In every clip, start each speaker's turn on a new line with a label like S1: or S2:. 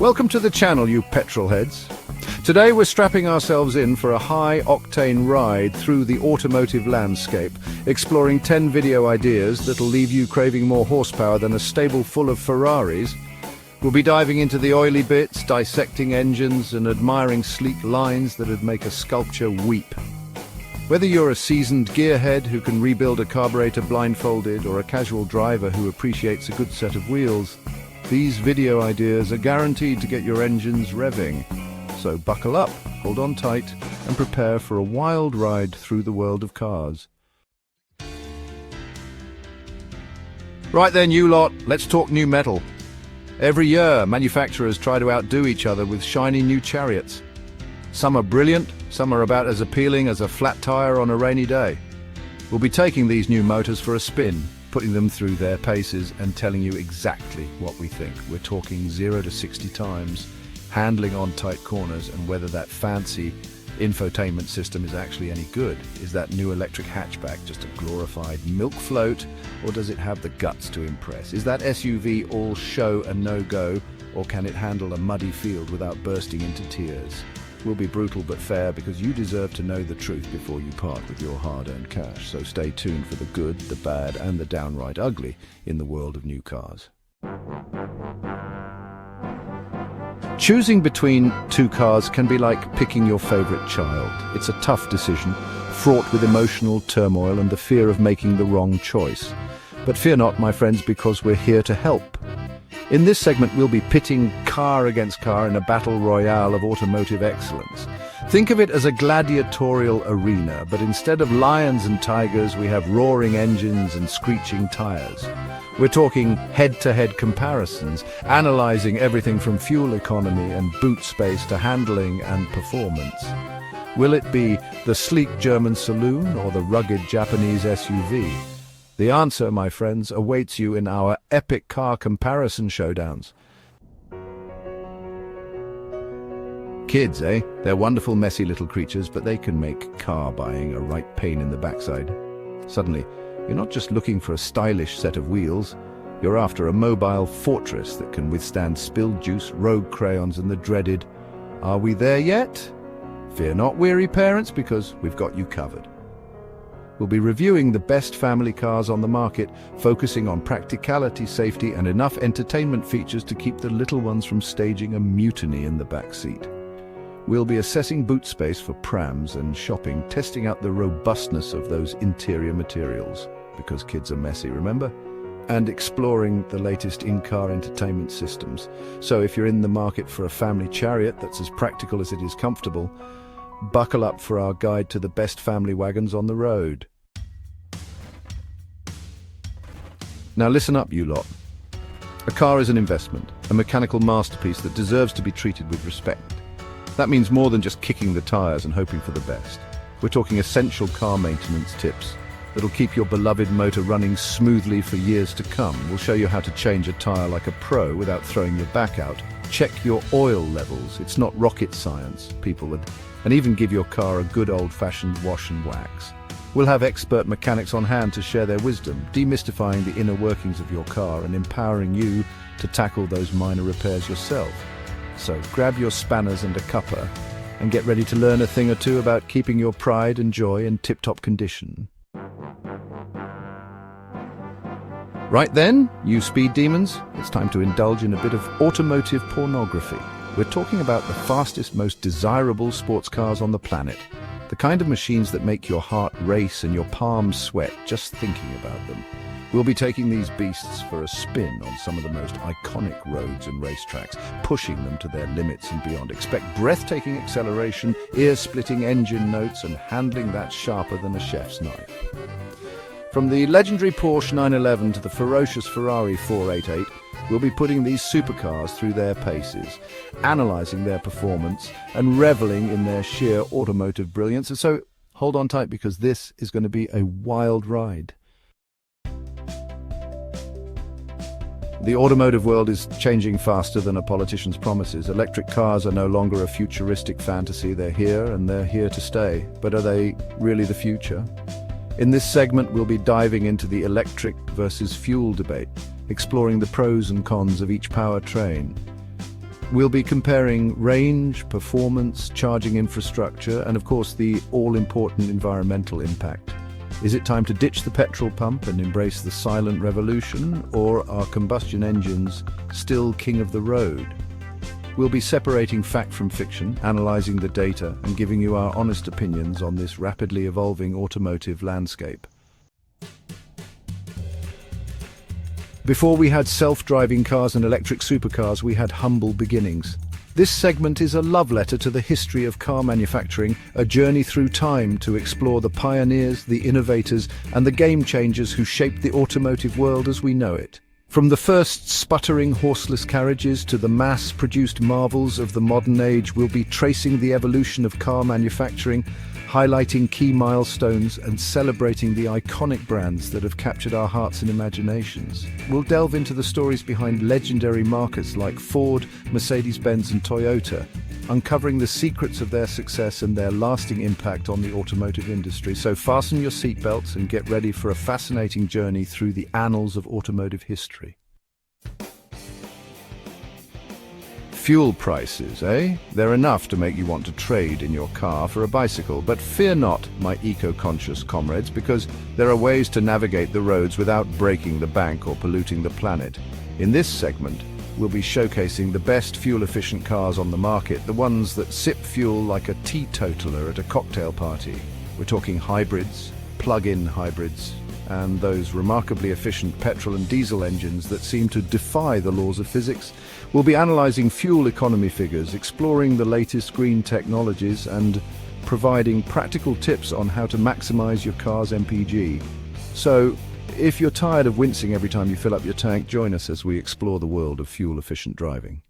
S1: Welcome to the channel, you petrol heads. Today we're strapping ourselves in for a high-octane ride through the automotive landscape, exploring 10 video ideas that'll leave you craving more horsepower than a stable full of Ferraris. We'll be diving into the oily bits, dissecting engines and admiring sleek lines that'd make a sculpture weep. Whether you're a seasoned gearhead who can rebuild a carburetor blindfolded or a casual driver who appreciates a good set of wheels, these video ideas are guaranteed to get your engines revving. So buckle up, hold on tight, and prepare for a wild ride through the world of cars. Right then, you lot, let's talk new metal. Every year, manufacturers try to outdo each other with shiny new chariots. Some are brilliant, some are about as appealing as a flat tire on a rainy day. We'll be taking these new motors for a spin, putting them through their paces and telling you exactly what we think. We're talking 0 to 60 times, handling on tight corners, and whether that fancy infotainment system is actually any good. Is that new electric hatchback just a glorified milk float, or does it have the guts to impress? Is that SUV all show and no go, or can it handle a muddy field without bursting into tears? We'll be brutal but fair, because you deserve to know the truth before you part with your hard-earned cash. So stay tuned for the good, the bad, and the downright ugly in the world of new cars. Choosing between two cars can be like picking your favorite child. It's a tough decision, fraught with emotional turmoil and the fear of making the wrong choice. But fear not, my friends, because we're here to help. In this segment, we'll be pitting car against car in a battle royale of automotive excellence. Think of it as a gladiatorial arena, but instead of lions and tigers, we have roaring engines and screeching tires. We're talking head-to-head comparisons, analyzing everything from fuel economy and boot space to handling and performance. Will it be the sleek German saloon or the rugged Japanese SUV? The answer, my friends, awaits you in our epic car comparison showdowns. Kids, eh? They're wonderful, messy little creatures, but they can make car buying a right pain in the backside. Suddenly, you're not just looking for a stylish set of wheels, you're after a mobile fortress that can withstand spilled juice, rogue crayons, and the dreaded, "Are we there yet?" Fear not, weary parents, because we've got you covered. We'll be reviewing the best family cars on the market, focusing on practicality, safety, and enough entertainment features to keep the little ones from staging a mutiny in the back seat. We'll be assessing boot space for prams and shopping, testing out the robustness of those interior materials, because kids are messy, remember? And exploring the latest in-car entertainment systems. So if you're in the market for a family chariot that's as practical as it is comfortable, buckle up for our guide to the best family wagons on the road. Now listen up, you lot. A car is an investment, a mechanical masterpiece that deserves to be treated with respect. That means more than just kicking the tires and hoping for the best. We're talking essential car maintenance tips that'll keep your beloved motor running smoothly for years to come. We'll show you how to change a tire like a pro without throwing your back out. Check your oil levels. It's not rocket science, people, and even give your car a good old-fashioned wash and wax. We'll have expert mechanics on hand to share their wisdom, demystifying the inner workings of your car and empowering you to tackle those minor repairs yourself. So grab your spanners and a cuppa and get ready to learn a thing or two about keeping your pride and joy in tip-top condition. Right then, you speed demons, it's time to indulge in a bit of automotive pornography. We're talking about the fastest, most desirable sports cars on the planet. The kind of machines that make your heart race and your palms sweat just thinking about them. We'll be taking these beasts for a spin on some of the most iconic roads and racetracks, pushing them to their limits and beyond. Expect breathtaking acceleration, ear-splitting engine notes, and handling that's sharper than a chef's knife. From the legendary Porsche 911 to the ferocious Ferrari 488, we'll be putting these supercars through their paces, analysing their performance, and reveling in their sheer automotive brilliance. And so, hold on tight, because this is going to be a wild ride. The automotive world is changing faster than a politician's promises. Electric cars are no longer a futuristic fantasy. They're here, and they're here to stay. But are they really the future? In this segment, we'll be diving into the electric versus fuel debate, exploring the pros and cons of each powertrain. We'll be comparing range, performance, charging infrastructure, and of course the all-important environmental impact. Is it time to ditch the petrol pump and embrace the silent revolution, or are combustion engines still king of the road? We'll be separating fact from fiction, analyzing the data, and giving you our honest opinions on this rapidly evolving automotive landscape. Before we had self-driving cars and electric supercars, we had humble beginnings. This segment is a love letter to the history of car manufacturing, a journey through time to explore the pioneers, the innovators, and the game-changers who shaped the automotive world as we know it. From the first sputtering horseless carriages to the mass-produced marvels of the modern age, we'll be tracing the evolution of car manufacturing, highlighting key milestones and celebrating the iconic brands that have captured our hearts and imaginations. We'll delve into the stories behind legendary markers like Ford, Mercedes-Benz and Toyota, uncovering the secrets of their success and their lasting impact on the automotive industry. So fasten your seatbelts and get ready for a fascinating journey through the annals of automotive history. Fuel prices, eh? They're enough to make you want to trade in your car for a bicycle. But fear not, my eco-conscious comrades, because there are ways to navigate the roads without breaking the bank or polluting the planet. In this segment, we'll be showcasing the best fuel-efficient cars on the market, the ones that sip fuel like a teetotaler at a cocktail party. We're talking hybrids, plug-in hybrids, and those remarkably efficient petrol and diesel engines that seem to defy the laws of physics. We'll be analysing fuel economy figures, exploring the latest green technologies, and providing practical tips on how to maximise your car's MPG. So, if you're tired of wincing every time you fill up your tank, join us as we explore the world of fuel-efficient driving.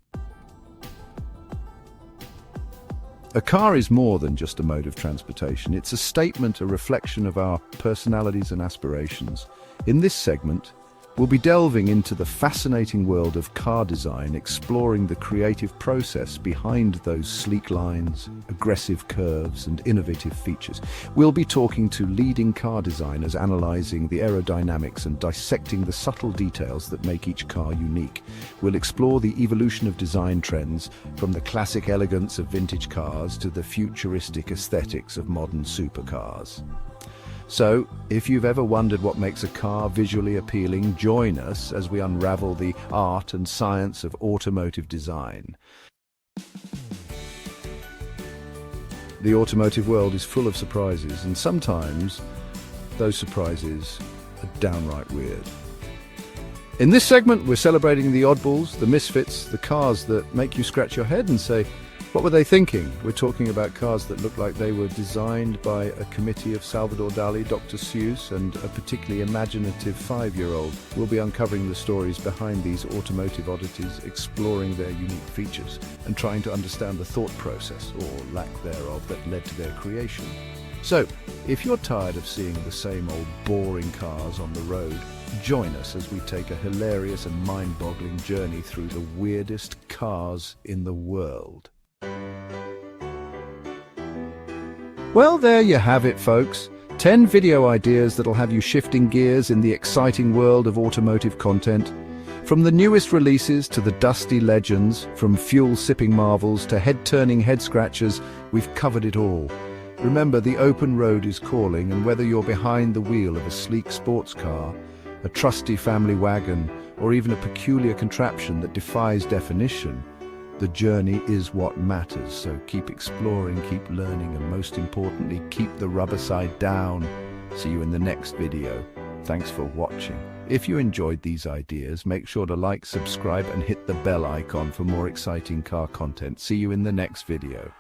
S1: A car is more than just a mode of transportation. It's a statement, a reflection of our personalities and aspirations. In this segment, we'll be delving into the fascinating world of car design, exploring the creative process behind those sleek lines, aggressive curves, and innovative features. We'll be talking to leading car designers, analyzing the aerodynamics and dissecting the subtle details that make each car unique. We'll explore the evolution of design trends, from the classic elegance of vintage cars to the futuristic aesthetics of modern supercars. So, if you've ever wondered what makes a car visually appealing, join us as we unravel the art and science of automotive design. The automotive world is full of surprises, and sometimes those surprises are downright weird. In this segment, we're celebrating the oddballs, the misfits, the cars that make you scratch your head and say, what were they thinking? We're talking about cars that look like they were designed by a committee of Salvador Dali, Dr. Seuss, and a particularly imaginative 5-year-old. We'll be uncovering the stories behind these automotive oddities, exploring their unique features, and trying to understand the thought process, or lack thereof, that led to their creation. So, if you're tired of seeing the same old boring cars on the road, join us as we take a hilarious and mind-boggling journey through the weirdest cars in the world. Well, there you have it, folks. 10 video ideas that'll have you shifting gears in the exciting world of automotive content. From the newest releases to the dusty legends, from fuel-sipping marvels to head-turning head-scratchers, we've covered it all. Remember, the open road is calling, and whether you're behind the wheel of a sleek sports car, a trusty family wagon, or even a peculiar contraption that defies definition, the journey is what matters. So keep exploring, keep learning, and most importantly, keep the rubber side down. See you in the next video. Thanks for watching. If you enjoyed these ideas, make sure to like, subscribe, and hit the bell icon for more exciting car content. See you in the next video.